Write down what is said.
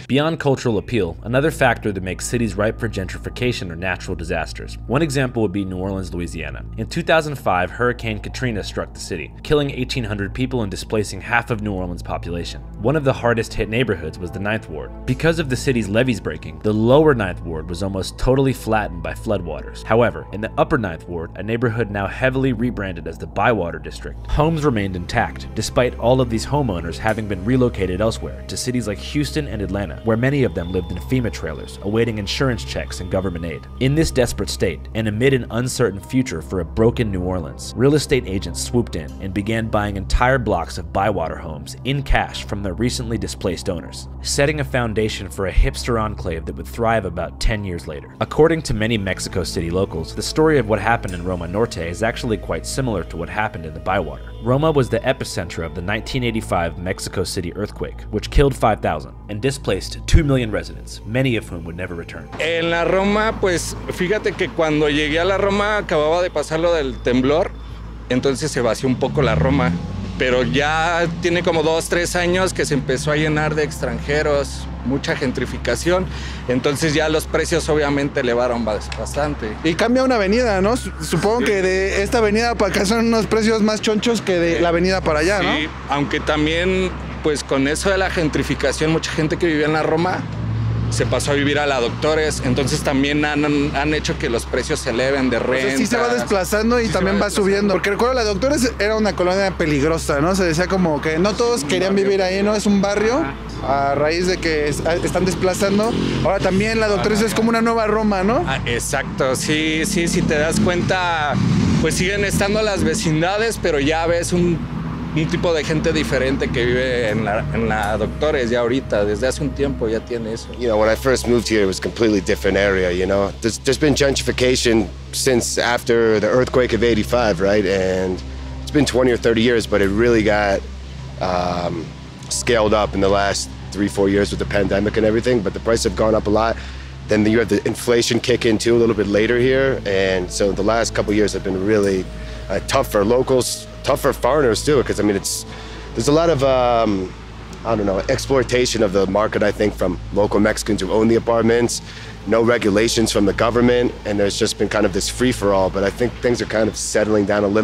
Beyond cultural appeal, another factor that makes cities ripe for gentrification are natural disasters. One example would be New Orleans, Louisiana. In 2005, Hurricane Katrina struck the city, killing 1,800 people and displacing half of New Orleans' population. One of the hardest hit neighborhoods was the Ninth Ward. Because of the city's levees breaking, the lower Ninth Ward was almost totally flattened by floodwaters. However, in the upper Ninth Ward, a neighborhood now heavily rebranded as the Bywater District, homes remained intact, despite all of these homeowners having been relocated elsewhere to cities like Houston and Atlanta, where many of them lived in FEMA trailers, awaiting insurance checks and government aid. In this desperate state, and amid an uncertain future for a broken New Orleans, real estate agents swooped in and began buying entire blocks of Bywater homes in cash from their recently displaced owners, setting a foundation for a hipster enclave that would thrive about 10 years later. According to many Mexico City locals, the story of what happened in Roma Norte is actually quite similar to what happened in the Bywater. Roma was the epicenter of the 1985 Mexico City earthquake, which killed 5,000 and displaced 2 million residents, many of whom would never return. En la Roma, pues fíjate que cuando llegué a la Roma acababa de pasar lo del temblor, entonces se vació un poco la Roma. Pero ya tiene como 2, 3 años que se empezó a llenar de extranjeros, mucha gentrificación, entonces ya los precios obviamente elevaron bastante. Y cambia una avenida, ¿no? Supongo que de esta avenida para acá son unos precios más chonchos que de la avenida para allá, ¿no? Sí, aunque también, pues con eso de la gentrificación, mucha gente que vivía en la Roma se pasó a vivir a la Doctores, entonces también han hecho que los precios se eleven de renta. O sea, sí se va desplazando y sí también va subiendo. Porque recuerdo la Doctores era una colonia peligrosa, ¿no? Se decía como que no todos querían vivir ahí, ¿no? Es un barrio a raíz de que están desplazando. Ahora también la Doctores es como una nueva Roma, ¿no? Exacto, sí, si te das cuenta, pues siguen estando las vecindades, pero ya ves un tipo de gente diferente que vive en la Doctores ya ahorita, desde hace un tiempo ya tiene eso. You know, when I first moved here, it was a completely different area, you know. There's been gentrification since after the earthquake of '85, right? And it's been 20 or 30 years, but it really got scaled up in the last 3-4 years with the pandemic and everything, but the prices have gone up a lot. Then you have the inflation kick in too a little bit later here, and so the last couple of years have been really tough for locals, tough for foreigners too, because I mean there's a lot of I don't know, exploitation of the market, I think, from local Mexicans who own the apartments, no regulations from the government, and there's just been kind of this free-for-all, but I think things are kind of settling down a little.